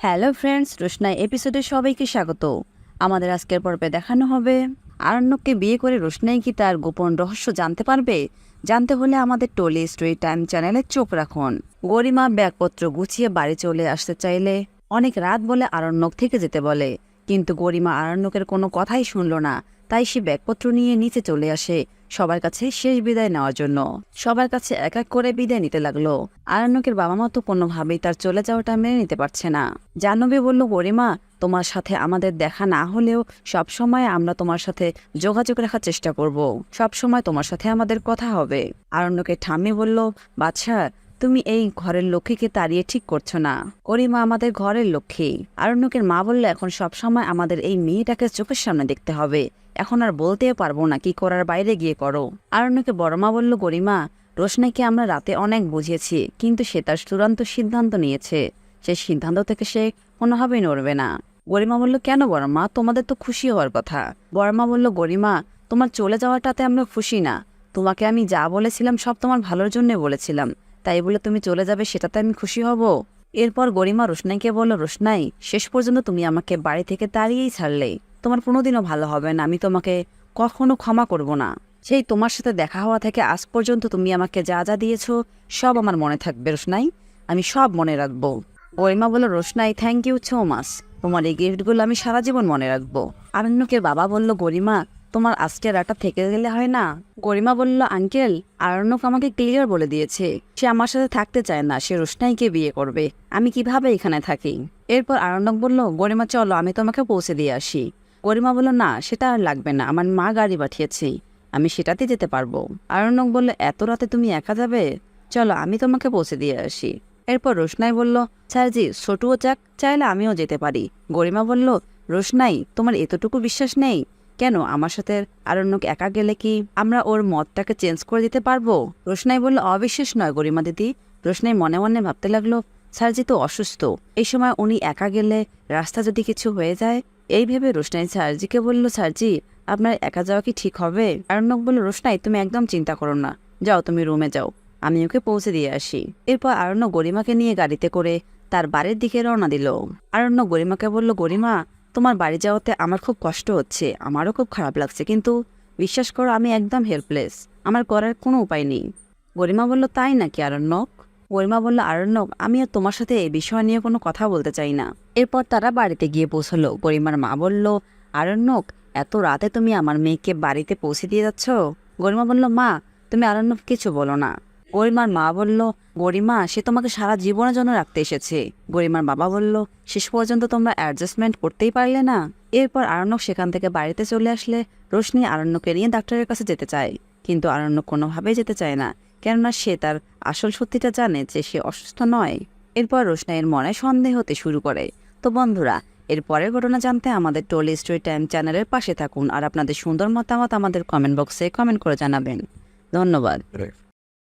Hello friends, রোশনাই এপিসোডে সবাইকে স্বাগত। আমাদের আজকের পর্বে দেখানো হবে আরণ্যককে বিয়ে করে রোশনাই কি তার গোপন রহস্য জানতে পারবে। জানতে হলে আমাদের টলি স্টোরি টাইম চ্যানেলে চোখ রাখুন। গরিমা ব্যাগপত্র গুছিয়ে বাড়ি চলে আসতে চাইলে অনেক রাত বলে আরণ্যক থেকে যেতে বলে, কিন্তু গরিমা আরণ্যকের কোনো কথাই শুনল না। তাই সে ব্যাগপত্র নিয়ে নিচে চলে আসে সবার কাছে শেষ বিদায় নেওয়ার জন্য। সবার কাছে এক এক করে বিদায় নিতে লাগলো। আরণ্যকের বাবা মা তো কোনোভাবেই তার চলে যাওয়াটা মেনে নিতে পারছে না। জাহ্নবী বলল, গরিমা, তোমার সাথে আমাদের দেখা না হলেও সব সময় আমরা তোমার সাথে যোগাযোগ রাখার চেষ্টা করব। সব সময় তোমার সাথে আমাদের কথা হবে। আরণ্যকের ঠাম্মি বলল, বাদশা, তুমি এই ঘরের লক্ষ্মীকে তাড়িয়ে ঠিক করছো না। গরিমা আমাদের ঘরের লক্ষ্মী। আরণ্যকের মা বলল, এখন সব সময় আমাদের এই মেয়েটাকে চোখের সামনে দেখতে হবে। এখন আর বলতেও পারবো না, কি করার বাইরে গিয়ে করো। আরণ্যকে বড় মা বলল, গরিমা, রোশনাইকে আমরা রাতে অনেক বুঝিয়েছি, কিন্তু সে তার চূড়ান্ত সিদ্ধান্ত নিয়েছে। সে সিদ্ধান্ত থেকে সে কোনোভাবেই নড়বে না। গরিমা বলল, কেন বড় মা, তোমাদের তো খুশি হওয়ার কথা। বড় মা বলল, গরিমা, তোমার চলে যাওয়াটাতে আমরা খুশি না। তোমাকে আমি যা বলেছিলাম সব তোমার ভালোর জন্য বলেছিলাম, তাই বলে তুমি চলে যাবে সেটাতে আমি খুশি হব? এরপর গরিমা রোশনাইকে বলল, রোশনাই, শেষ পর্যন্ত তুমি আমাকে বাড়ি থেকে তাড়িয়েই ছাড়লে। তোমার কোনোদিনও ভালো হবে না, আমি তোমাকে কখনো ক্ষমা করব না। সেই তোমার সাথে দেখা হওয়া থেকে আজ পর্যন্ত তুমি আমাকে যা যা দিয়েছো সব আমার মনে থাকবে রোশনাই, আমি সব মনে রাখবো। গরিমা বলল, রোশনাই, থ্যাংক ইউ সো মাচ, তোমার এই গিফটগুলো আমি সারা জীবন মনে রাখবো। আরণ্যকের বাবা বলল, গরিমা, তোমার আজকে রাতটা থেকে গেলে হয় না? গরিমা বলল, আঙ্কেল, আরণ্যক আমাকে ক্লিয়ার বলে দিয়েছে সে আমার সাথে থাকতে চায় না, সে রোশনাইকে বিয়ে করবে। আমি কিভাবে এখানে থাকি? এরপর আরণ্যক বলল, গরিমা, চলো আমি তোমাকে পৌঁছে দিয়ে আসি। গরিমা বলল, না, সেটা আর লাগবে না, আমার মা গাড়ি পাঠিয়েছি, আমি সেটাতে যেতে পারবো। আরণ্যক বলল, এত রাতে তুমি একা যাবে? চলো আমি তোমাকে পৌঁছে দিয়ে আসি। এরপর রোশনাই বলল, স্যারজি, ছোটুও যাক, চাইলে আমিও যেতে পারি। গরিমা বলল, রোশনাই, তোমার এতটুকু বিশ্বাস নেই? কেন, আমার সাথে আরণ্যক একা গেলে কি আমরা ওর মতটাকে চেঞ্জ করে দিতে পারবো? রোশনাই বলল, অবিশ্বাস নয় গরিমা দিদি। রোশনাই মনে মনে ভাবতে লাগলো, স্যারজি তো অসুস্থ, এই সময় উনি একা গেলে রাস্তা যদি কিছু হয়ে যায়। এই ভেবে রোশনাই স্যারজিকে বলল, স্যারজি, আপনার একা যাওয়া কি ঠিক হবে? আরণ্যক বলল, রোশনাই, তুমি একদম চিন্তা করো না, যাও তুমি রুমে যাও, আমি ওকে পৌঁছে দিয়ে আসি। এরপর আরণ্যক গরিমাকে নিয়ে গাড়িতে করে তার বাড়ির দিকে রওনা দিল। আরণ্যক গরিমাকে বলল, গরিমা, তোমার বাড়ি যাওয়াতে আমার খুব কষ্ট হচ্ছে, আমারও খুব খারাপ লাগছে, কিন্তু বিশ্বাস করো আমি একদম হেল্পলেস, আমার করার কোনো উপায় নেই। গরিমা বলল, তাই নাকি আরণ্যক? গরিমা বলল, আরণ্যক, আমি আর তোমার সাথে এই বিষয় নিয়ে কোনো কথা বলতে চাই না। এরপর তারা বাড়িতে গিয়ে পৌঁছলো। গরিমার মা বলল, আরণ্যক, এত রাতে তুমি আমার মেয়েকে বাড়িতে পৌঁছে দিয়ে যাচ্ছ? গরিমা বলল, মা, তুমি আরণ্যক কিছু বলো না। গরিমার মা বলল, গরিমা, সে তোমাকে সারা জীবনের জন্য রাখতে এসেছে। গরিমার বাবা বলল, শেষ পর্যন্ত তোমরা অ্যাডজাস্টমেন্ট করতেই পারলে না। এরপর আরণ্যক সেখান থেকে বাড়িতে চলে আসলে রোশনি আরণ্যকে নিয়ে ডাক্তারের কাছে যেতে চায়, কিন্তু আরণ্যক কোনোভাবেই যেতে চায় না, কেননা সে তার আসল সত্যিটা জানে যে সে অসুস্থ নয়। এরপর রোশনাইয়ের মনে সন্দেহ হতে শুরু করে। তো বন্ধুরা, এর পরের ঘটনা জানতে আমাদের টলি স্টোরি টাইম চ্যানেলের পাশে থাকুন আর আপনাদের সুন্দর মতামত আমাদের কমেন্ট বক্সে কমেন্ট করে জানাবেন। ধন্যবাদ।